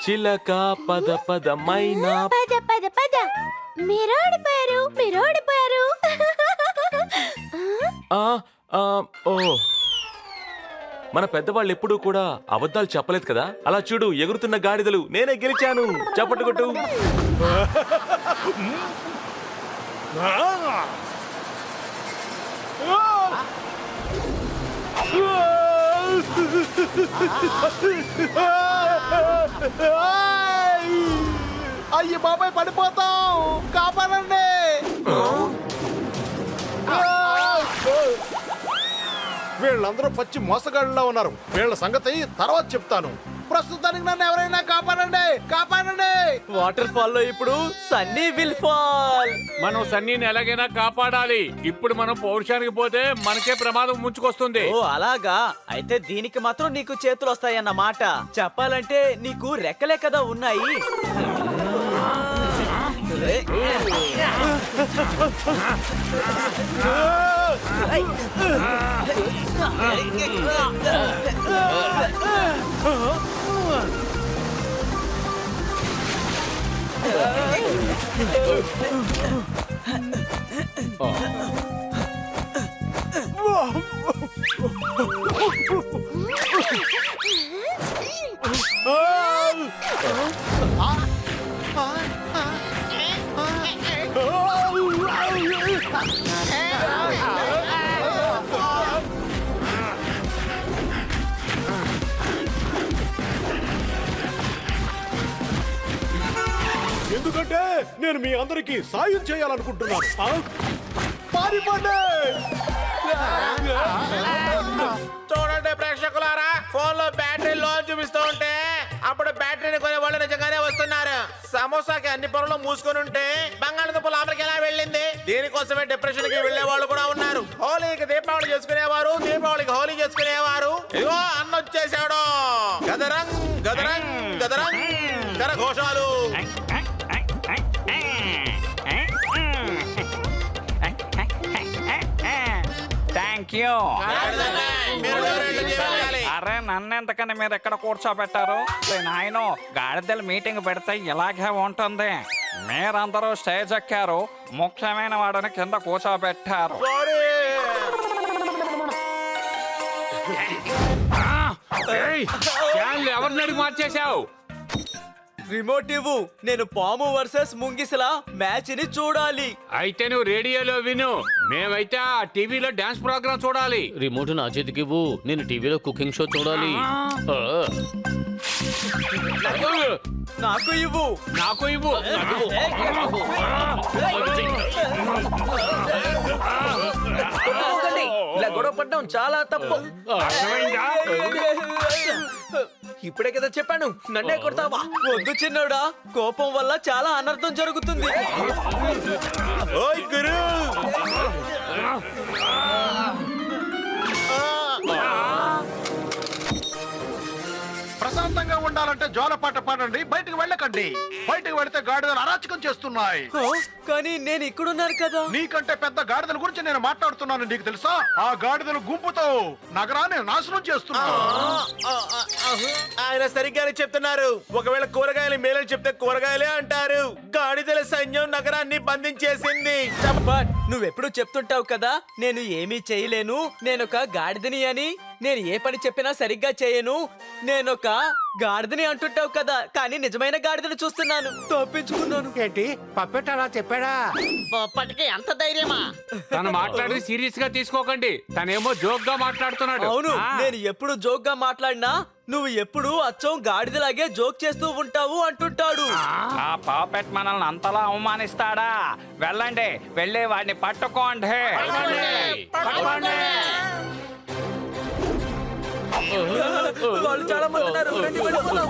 చిలక పద పద మైనా పద పద పద మీరోడిపోయారు. ఓ మన పెద్దవాళ్ళు ఎప్పుడూ కూడా అబద్ధాలు చెప్పలేదు కదా. అలా చూడు, ఎగురుతున్న గాడిదలు, నేనే గెలిచాను. చప్పట్లు కొట్టు. అయ్యి బాబాయ్, పడిపోతాం, కాపాడండి. వీళ్ళందరూ పచ్చి మోసగాళ్ళలా ఉన్నారు. వీళ్ళ సంగతి తర్వాత చెప్తాను. ప్రస్తుతానికి నన్ను ఎవరైనా కాపాడండి. వాటర్ ఫాల్ లో ఇప్పుడు సన్నీ విల్ ఫాల్. మనం సన్నీని ఎలాగైనా కాపాడాలి. ఇప్పుడు మనం పౌరుషానికి పోతే మనకే ప్రమాదం ముంచుకొస్తుంది. ఓ అలాగా, అయితే దీనికి మాత్రం నీకు చేతులు వస్తాయన్నమాట. చెప్పాలంటే నీకు రెక్కలే కదా ఉన్నాయి. ఎందుకంటే నేను మీ అందరికి సాయం చేయాలనుకుంటున్నాను. పారిపోండి. చూడండి ప్రేక్షకులారా, ఫోన్ లో బ్యాటరీ లో చూపిస్తూ ఉంటే అప్పుడు బ్యాటరీని కొనే వాళ్ళు నిజంగానే వస్తున్నారు. సమోసాకి అన్ని పొరలు మూసుకొని ఉంటే బంగాళదుంప లోపలికి ఎలా వెళ్ళింది? దీనికోసమే డిప్రెషన్ కి వెళ్లే వాళ్ళు కూడా ఉన్నారు. హోలీకి దీపావళి చేసుకునేవారు, దీపావళికి హోలీ చేసుకునేవారు. ఇదిగో అన్న వచ్చేసాడు. గదరంగ్ గదరంగ్ గదరంగ్ కరఘోషాలు. Thank you. అరే నన్ను ఎంతకన్నా మీరు ఎక్కడ కూర్చోబెట్టారు? నాయన గాడిదలు మీటింగ్ పెడితే ఇలాగే ఉంటుంది. మీరందరూ స్టేజ్ ఎక్కారు, ముఖ్యమైన వాడిని కింద కూర్చోబెట్టారు. ఎవరిని మార్చేశావు? రిమోట్ ఇవ్వు. నేను పాము వర్సెస్ ముంగిసలా మ్యాచ్ ని చూడాలి. అయితే నువ్వు రేడియోలో విను, మేమైతే ఆ టీవీలో డాన్స్ ప్రోగ్రామ్ చూడాలి. రిమోట్ నా చేతికి ఇవ్వు, నేను టీవీలో కుకింగ్ షో చూడాలి. నాకు ఇవ్వు. నాకు ఇవ్వు. ఇలా గొడవ పడ్డం చాలా తప్పు. ఇప్పుడే కదా చెప్పాను, నన్నే కొడతావా? వద్దు చిన్నోడా, కోపం వల్ల చాలా అనర్థం జరుగుతుంది. ఓయ్ గురు, ప్రశాంతంగా ఉండాలంటే జోలపాట పాడండి, బయటకు వెళ్ళకండి. బయటకు వెళితే గాడిదలు అరాచకం చేస్తున్నాయి. కానీ నేను ఇక్కడున్నాను కదా. నీకంటే పెద్ద గాడిదల గురించి నేను మాట్లాడుతున్నాను. నీకు తెలుసా, ఆ గాడిదలు గుంపుతో నగరాన్ని నాశనం చేస్తున్నారు. ఆయన సరిగ్గానే చెప్తున్నారు. ఒకవేళ కూరగాయలు మేలని చెప్తే కూరగాయలే అంటారు. గాడిదల సైన్యం నగరాన్ని బంధించేసింది. బట్ నువ్వెప్పుడు చెప్తుంటావు కదా, నేను ఏమీ చేయలేను, నేనొక గాడిదని అని. నేను ఏ పని చెప్పినా సరిగ్గా చేయను, నేనొక గాడిదని అంటుంటావు కదా. కానీ నిజమైన గాడిదని చూస్తున్నాను. తప్పించుకున్నాను. ఏంటి పప్పెట్ అలా చెప్పాడా? పప్పటికి అంత ధైర్యమా? తను మాట్లాడి సీరియస్ గా తీసుకోకండి, తనేమో జోక్ గా మాట్లాడుతున్నాడు. అవును, నేను ఎప్పుడు జోక్ గా మాట్లాడినా నువ్వు ఎప్పుడు అచ్చం గాడిదలాగే జోక్ చేస్తూ ఉంటావు అంటుంటాడు. ఆ పాపెట్ మనల్ని అంతలా అవమానిస్తాడా? వెళ్ళండి, వెళ్ళి వాడిని పట్టుకోండి. వాళ్ళు చాలా మంది ఉన్నారు. రండి, వెళ్ళిపోదాం.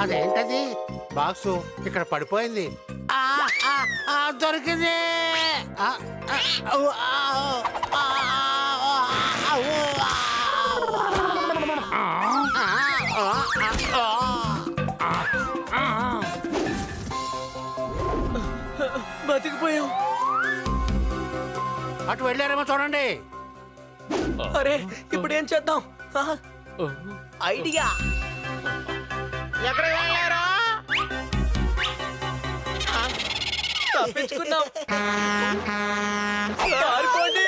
అదేంటది బాక్సు ఇక్కడ పడిపోయింది. ఆ, ఆ, ఆ, దొరికింది. ఆ, ఆ, ఔ, ఆ, ఆ, ఆ, ఔ, బతికిపోయాం. అటు వెళ్ళారేమో చూడండి. అరే ఇప్పుడు ఏం చేద్దాం? ఐడియా. ఎక్కడికి వెళ్ళారు? తప్పించుకున్నాం. పారిపోండి.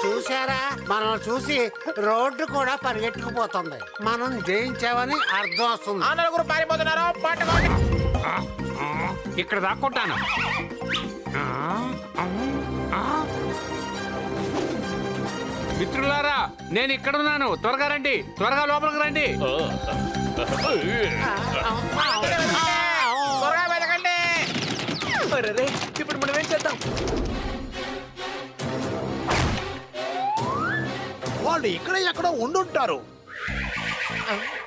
చూసారా, మనం చూసి రోడ్డు కూడా పరిగెట్టుకుపోతుంది. మనం జయించామని అర్థం వస్తుంది. ఆ నలుగురు పారిపోతున్నారు. పట్టుకోండి. ఇక్కడ దాక్కుంటాను. మిత్రులారా, నేను ఇక్కడున్నాను. త్వరగా రండి, త్వరగా లోపలికి రండి. త్వరగా వెతకండి. అరే ఇప్పుడు మనం ఏం చేద్దాం? వాళ్ళు ఇక్కడ ఎక్కడో ఉండుంటారు.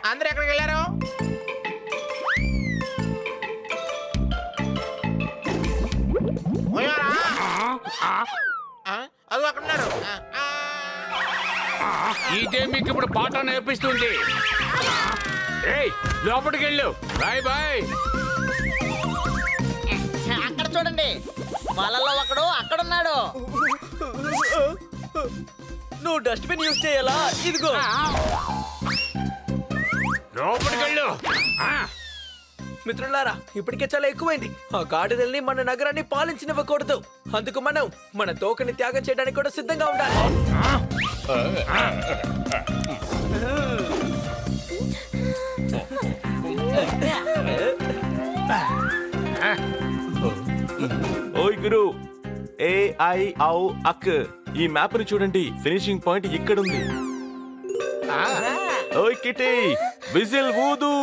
అందరు ఎక్కడికి వెళ్ళారు? పోయారా? అది అక్కడ ఉన్నారు. ఇదే మీకు ఇప్పుడు పాఠం నేర్పిస్తుంది. ఏయ్, లోపలికి వెళ్ళు. Bye bye. అక్కడ చూడండి, వాళ్ళలో ఒకడు అక్కడున్నాడు. నువ్వు డస్ట్బిన్ యూజ్ చేయాలా? ఇదిగో. లోపలికి వెళ్ళు. మిత్రులారా, ఇప్పటికే చాలా ఎక్కువైంది. ఆ గాడిదల్ని మన నగరాన్ని పాలించనివ్వకూడదు. అందుకు మనం మన తోకని త్యాగం చేయడానికి కూడా సిద్ధంగా ఉండాలి. ఓయ్ గురు, AIAU అక్, ఈ మ్యాప్ ని చూడండి. ఫినిషింగ్ పాయింట్ ఇక్కడుంది. ఓయ్ కిటీ, విజిల్ ఊదు.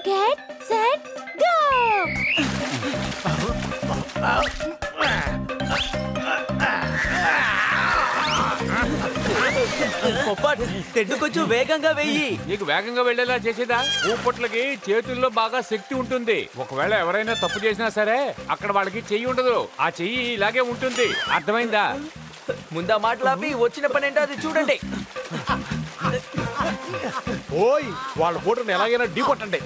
Get set go. తెడ్డు కొంచెం వేగంగా వెయ్యి. నీకు వేగంగా వెళ్ళేలా చేసేదా? ఊపట్లకి చేతుల్లో బాగా శక్తి ఉంటుంది. ఒకవేళ ఎవరైనా తప్పు చేసినా సరే అక్కడ వాళ్ళకి చెయ్యి ఉండదు. ఆ చెయ్యి ఇలాగే ఉంటుంది. అర్థమైందా? ముందా మాటలాపి వచ్చిన పని ఏంటో అది చూడండి. ఓయ్, వాళ్ళ బోటుని ఎలాగైనా ఢీ కొట్టండి.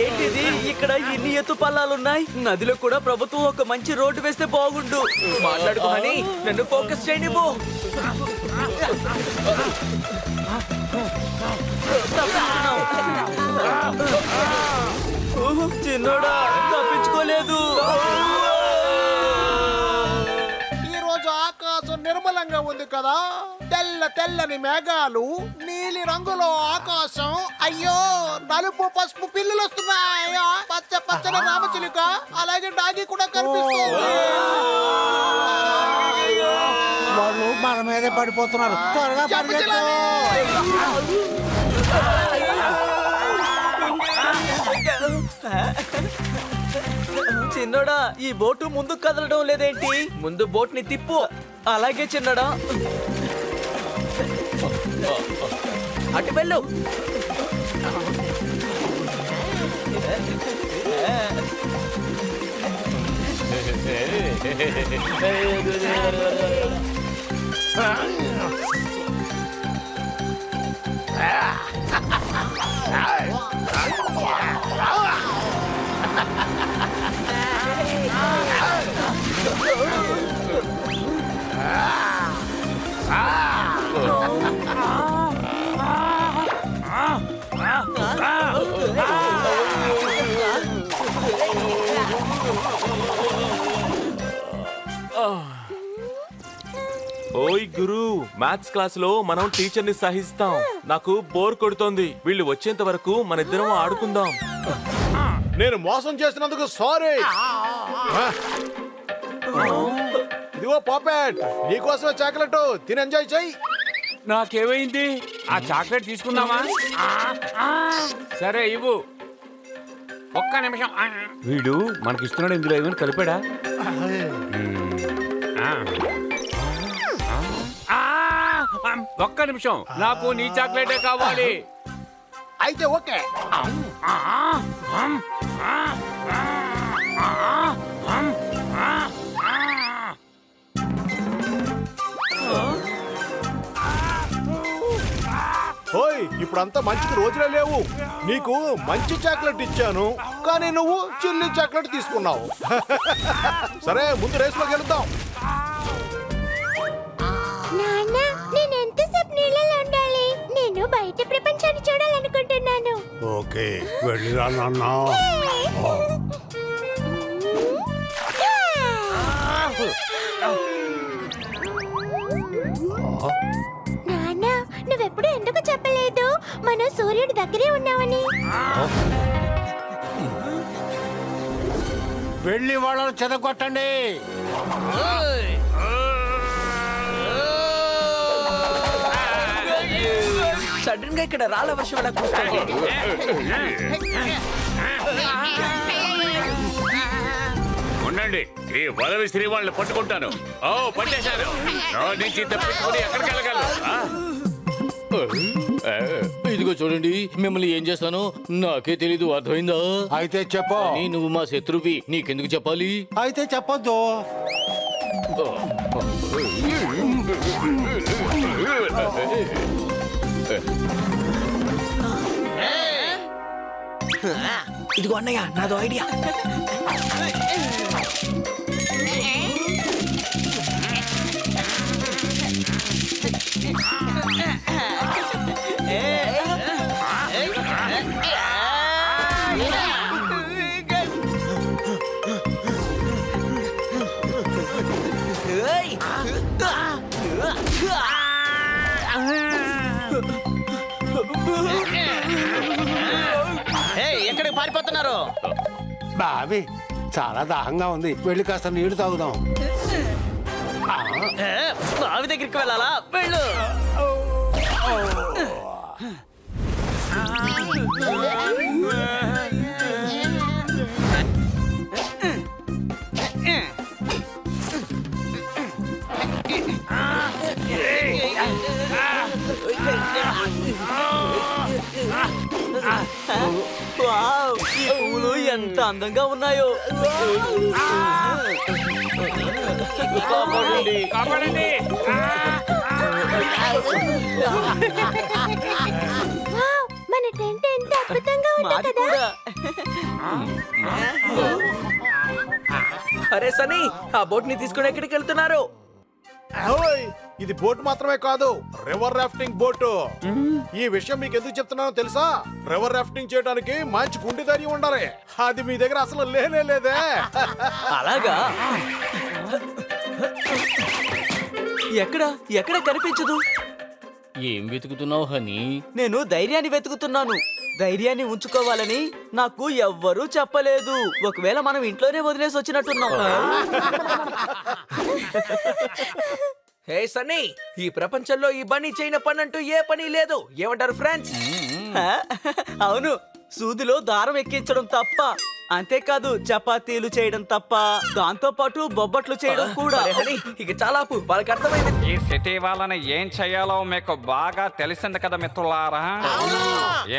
ఏంటిది, ఇక్కడ ఎన్ని ఎత్తు పల్లాలున్నాయి? నదిలో కూడా ప్రభుత్వం ఒక మంచి రోడ్డు వేస్తే బాగుండు. మాట్లాడుకోమని నన్ను ఫోకస్ చేయనివ్వు. చిన్నోడా, తప్పించుకోలేదు. ఈ రోజు ఆకాశం నిర్మలంగా ఉంది కదా. తెల్ల తెల్లని మేఘాలు, నీలి రంగులో ఆకాశం. అయ్యో, నలుపు పసుపు పిల్లులు వస్తున్నాయి. పచ్చ పచ్చని రామచిలుక, అలాగే డాగి కూడా కనిపిస్తుంది. వాళ్ళు మన మీదే పడిపోతున్నారు. త్వరగా పరిగెత్తు. చిన్నోడా, ఈ బోటు ముందుకు కదలడం లేదేంటి? ముందు బోట్ ని తిప్పు. అలాగే చిన్నడా, అటు వెళ్ళు. ఓయ్ గురు, మ్యాథ్స్ క్లాస్ లో మనం టీచర్ ని సహిస్తాం. నాకు బోర్ కొడుతోంది. వీళ్ళు వచ్చేంత వరకు మన ఇద్దరం ఆడుకుందాం. నేను మోసం చేసినందుకు సారీ. ఇదిగో పాపెట్, నీకోసమే చాక్లెట్. తిని ఎంజాయ్ చెయ్యి. నాకేమైంది? ఆ చాక్లెట్ తీసుకుందామా? సరే ఇవ్వు. ఒక్క నిమిషం. వీడు మనకిస్తున్నాడు, ఇందులో ఏమైనా కలిపాడా? ఒక్క నిమిషం, నాకు నీ చాక్లెటే కావాలి. అయితే ఓకే. ఓయ్, ఇప్పుడంతా మంచికి రోజులే లేవు. నీకు మంచి చాక్లెట్ ఇచ్చాను, కానీ నువ్వు చిల్లి చాక్లెట్ తీసుకున్నావు. సరే, ముందు రేసులోకి వెళ్దాం. నాన్న నేను ఎంతసేపు నీళ్ళలో ఉండాలి? నేను బయట ప్రపంచాన్ని చూడాలనుకుంటున్నాను. ఓకే, వెళ్ళిరా నాన్న. నాన్న నువ్వెప్పుడు ఎందుకు చెప్పలేదు మనం సూర్యుడి దగ్గరే ఉన్నామని? వెళ్ళి వాళ్ళని చెదగొట్టండి. సడన్ గా ఇక్కడ రాళ్ళ వర్షం ఎలా కురుస్తోంది? ఉండండి, ఈ వల విసిరి వాళ్ళని పట్టుకుంటాను. ఓ, పట్టేశాను. నా నుంచి తప్పించుకుని ఎక్కడికి వెళ్ళగలరు? ఇదిగో చూడండి, మిమ్మల్ని ఏం చేస్తానో నాకే తెలీదు, అర్థమైందా? అయితే చెప్పు. కానీ నువ్వు మా శత్రువి, నీకెందుకు చెప్పాలి? అయితే చెప్పొద్దు. ఇదిగో అన్నయ్య, నాదో ఐడియా. ఎక్కడికి పారిపోతున్నారు? బాబీ, చాలా దాహంగా ఉంది, వెళ్ళి కాస్త నీళ్లు తాగుదాం. బావి దగ్గరికి వెళ్ళాలా? వెళ్ళు. వావ్, ఈ పువ్వులు ఎంత అందంగా ఉన్నాయో. కాపాడండి. కాపాడండి. వావ్, మన టెంట్ ఎంత అద్భుతంగా ఉంది మాది కదా. కూడా. అరే సనీ, ఆ బోట్ ని తీసుకుని ఎక్కడికి వెళ్తున్నారు? ఓయ్, ఇది బోట్ మాత్రమే కాదు, రివర్ రాఫ్టింగ్ బోట్. ఈ విషయం మీకు ఎందుకు చెప్తున్నానో తెలుసా? రివర్ రాఫ్టింగ్ చేయడానికి మంచి గుండె ధైర్యం ఉండాలి. అది మీ దగ్గర అసలు లేనే లేదే. అలాగా? ఎక్కడ ఎక్కడ కనిపించదు. ఏం వెతుకుతున్నావు హనీ? నేను ధైర్యాన్ని వెతుకుతున్నాను. ధైర్యాన్ని ఉంచుకోవాలని నాకు ఎవ్వరూ చెప్పలేదు. ఒకవేళ మనం ఇంట్లోనే వదిలేసి వచ్చినట్టున్నాం. హే సన్నీ, ఈ ప్రపంచంలో ఈ బన్నీ చేయని పని అంటూ ఏ పని లేదు. ఏమంటారు ఫ్రెండ్స్? అవును, సూదిలో దారం ఎక్కించడం తప్ప. అంతేకాదు, చపాతీలు చేయడం తప్ప. దాంతో పాటు బొబ్బట్లు చేయడం కూడా. ఇక చాలా వాళ్ళకి అర్థమైంది. ఈ సిటీ వాళ్ళని ఏం చెయ్యాలో మీకు బాగా తెలిసింది కదా మిత్రులారా.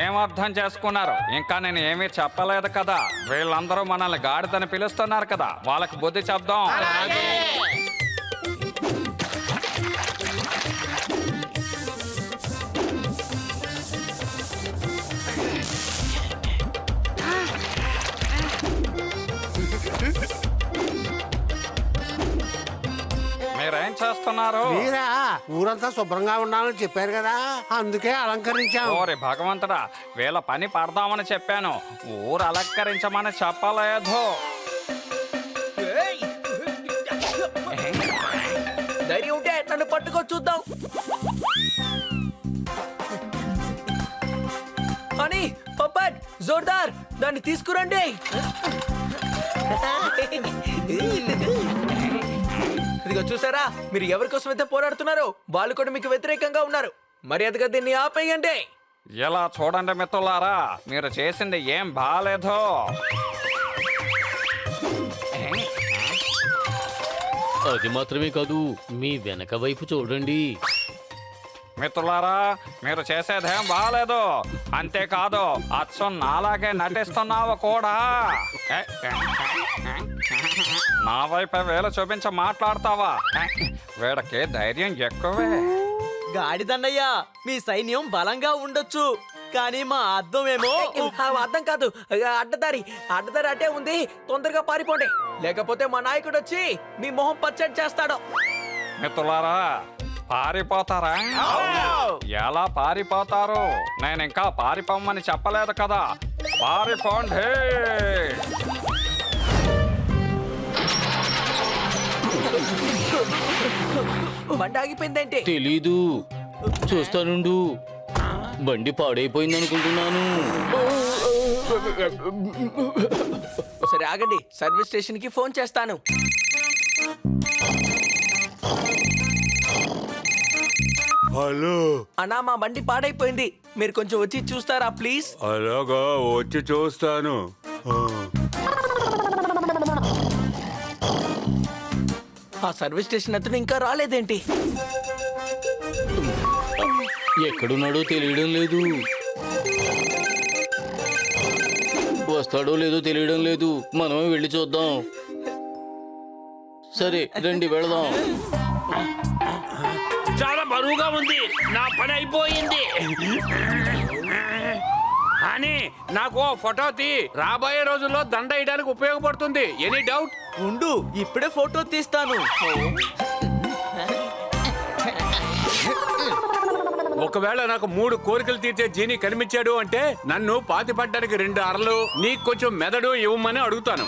ఏం అర్థం చేసుకున్నారు? ఇంకా నేను ఏమీ చెప్పలేదు కదా. వీళ్ళందరూ మనల్ని గాడిదని పిలుస్తున్నారు కదా, వాళ్ళకి బుద్ధి చెప్దాం. మీరేం చేస్తున్నారు? మీరా ఊరంతా శుభ్రంగా ఉండాలని చెప్పారు కదా, అందుకే అలంకరించాం. ఓరి భగవంతుడా, వీళ్ళ పని పడదామని చెప్పాను, ఊరు అలంకరించమని చెప్పలేదు. ధైర్యం ఉంటే నన్ను పట్టుకో చూద్దాం. అని పప్పట్, జోర్దార్, దాన్ని తీసుకురండి. ఇదిగో చూసారా, మీరు ఎవరి కోసం అయితే పోరాడుతున్నారో వాళ్ళు కూడా మీకు వ్యతిరేకంగా ఉన్నారు. మర్యాదగా దీన్ని ఆపేయండి. ఇలా చూడండి మిత్రులారా, మీరు చేసింది ఏం బాలేదు. అది మాత్రమే కాదు, మీ వెనక వైపు చూడండి. మిత్రులారా మీరు చేసేదేం బాగాలేదు. అంతేకాదు అచ్చం నాలాగే నటిస్తున్నావు కూడా. నా వైపే వేలు చూపించి మాట్లాడతావా? వీడికి ధైర్యం ఎక్కువే. గాడిదన్నయ్య, మీ సైన్యం బలంగా ఉండొచ్చు, కానీ మా అద్దం ఏమో అర్థం కాదు. అడ్డదారి అడ్డే ఉంది. తొందరగా పారిపోండి, లేకపోతే మా నాయకుడు వచ్చి మీ మొహం పచ్చడి చేస్తాడు. మిత్రులారా పారిపోతారా? ఎలా పారిపోతారు? నేను ఇంకా పారిపోమని చెప్పలేదు కదా. పారిపోండి. బండి ఆగిపోయిందేంటి? తెలీదు, చూస్తానుండు. బండి పాడైపోయింది అనుకుంటున్నాను. సరే ఆగండి, సర్వీస్ స్టేషన్ కి ఫోన్ చేస్తాను. హలో, అన్నా, మా బండి పాడైపోయింది, మీరు కొంచెం వచ్చి చూస్తారా ప్లీజ్? అలాగా, వచ్చి చూస్తాను. ఆ సర్వీస్ స్టేషన్ అతను ఇంకా రాలేదేంటి? ఎక్కడున్నాడో తెలియడం లేదు. వస్తాడో లేదో తెలియడం లేదు. మనమే వెళ్ళి చూద్దాం. సరే రండి వెళదాం. చాలా బరువుగా ఉంది, నా పని అయిపోయింది. అని నాకు ఓ ఫోటో తీ, రాబోయే రోజుల్లో దండ వేయడానికి ఉపయోగపడుతుంది. Any doubt? ఉండు, ఇప్పుడే ఫోటో తీస్తాను. ఒకవేళ నాకు 3 కోరికలు తీర్చే జీని కనిపించాడు అంటే నన్ను పాతిపడ్డానికి 2 అరలు, నీకు కొంచెం మెదడు ఇవ్వమని అడుగుతాను.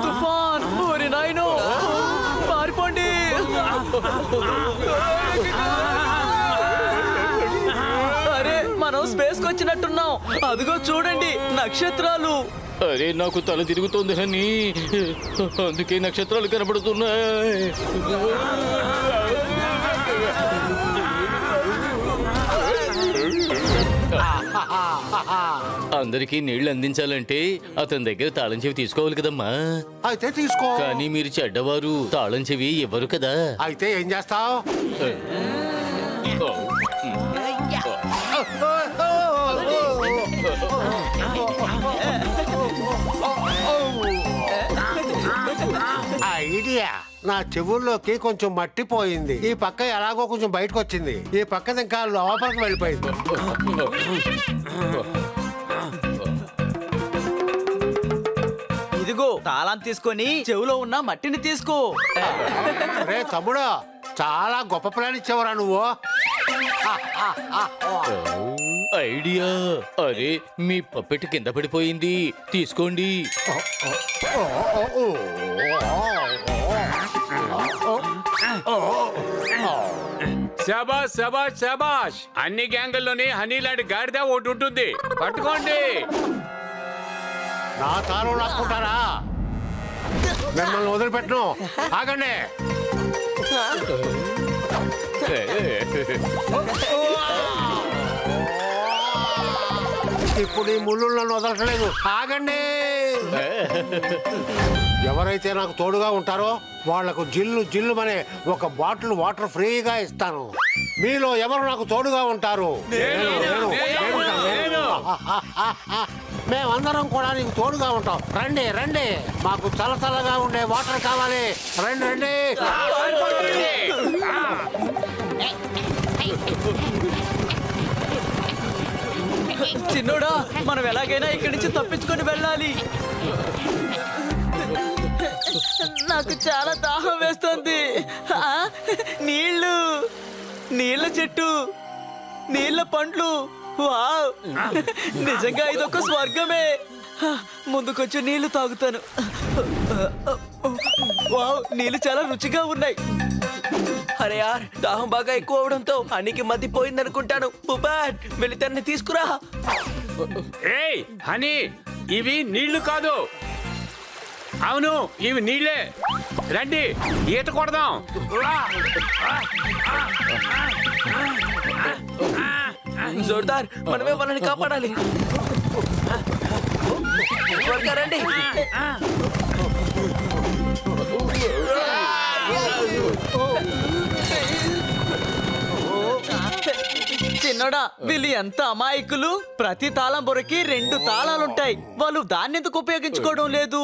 తుఫాన్! ఓరి నాయనో! పారిపోండి! అరే, మనం స్పేస్ కి వచ్చినట్టున్నాం. అదిగో చూడండి, నక్షత్రాలు. అరే, నాకు తల తిరుగుతోంది హనీ, అందుకే నక్షత్రాలు కనబడుతున్నాయి. అందరికీ నీళ్లు అందించాలంటే అతని దగ్గర తాళం చెవి తీసుకోవాలి కదమ్మా. అయితే తీసుకో. కానీ మీరు చెడ్డవారు, తాళం చెవి ఇవ్వరు కదా. అయితే ఏం చేస్తావు? ఐడియా, నా చెవుల్లోకి కొంచెం మట్టి పోయింది. ఈ పక్క ఎలాగో కొంచెం బయటకు వచ్చింది. ఈ పక్కది ఇంకా లోపలికి వెళ్ళిపోయింది. ఇదిగో తాళం తీసుకొని చెవులో ఉన్న మట్టిని తీసుకో. రే తమ్ముడు, చాలా గొప్ప ప్లాన్ ఇచ్చావురా నువ్వు. ఐడియా. అరే, మీ పప్పెట్ కింద పడిపోయింది, తీసుకోండి. శబాష్ శబాష్ శబాష్. అన్ని గ్యాంగుల్లోని హనీ లాంటి గాడిద ఒకటి ఉంటుంది, పట్టుకోండి. నా తాను లాక్కుంటారా? మిమ్మల్ని వదిలిపెట్టను. ఆగండి. ఇప్పుడు ఈ ముళ్ళు నన్ను వదలట్లేదు. ఆగండి. ఎవరైతే నాకు తోడుగా ఉంటారో వాళ్లకు జిల్లు జిల్లు అనే ఒక బాటిల్ వాటర్ ఫ్రీగా ఇస్తాను. మీలో ఎవరు నాకు తోడుగా ఉంటారు? మేమందరం కూడా నీకు తోడుగా ఉంటాం. రండి రండి, మాకు చల్లగా ఉండే వాటర్ కావాలి. రండి రండి. చిన్నోడా, మనం ఎలాగైనా ఇక్కడి నుంచి తప్పించుకొని వెళ్ళాలి. నాకు చాలా దాహం వేస్తుంది. నీళ్ళు, నీళ్ళ చెట్టు, నీళ్ళ పండ్లు. వావ్, నిజంగా ఇదొక స్వర్గమే. ముందుకొచ్చి నీళ్లు తాగుతాను. వావ్, నీళ్లు చాలా రుచిగా ఉన్నాయి. అరే యార్, దాహం బాగా ఎక్కువ అవడంతో హనీకి మతిపోయిందనుకుంటాను. బుబాట్, వెళ్ళి తన్ని తీసుకురా. ఏయ్ హనీ, ఇవి నీళ్లు కాదు. అవును, ఇవి నీళ్ళే. రండి, ఈత కొడదాం. జోర్దార్, మనమే వాళ్ళని కాపాడాలి. త్వరగా రండి. చిన్నోడా వీళ్ళు ఎంత అమాయకులు. ప్రతి తాళం బొరకి 2 తాళాలుంటాయి. వాళ్ళు దాన్ని ఎందుకు ఉపయోగించుకోవడం లేదు?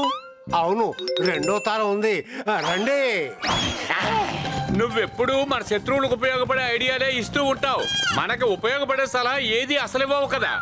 అవును, రెండో తారం ఉంది. రండి. నువ్వెప్పుడు మన శత్రువులకు ఉపయోగపడే ఐడియాలే ఇస్తూ ఉంటావు. మనకు ఉపయోగపడే సలహా ఏది అసలు ఇవ్వవు కదా.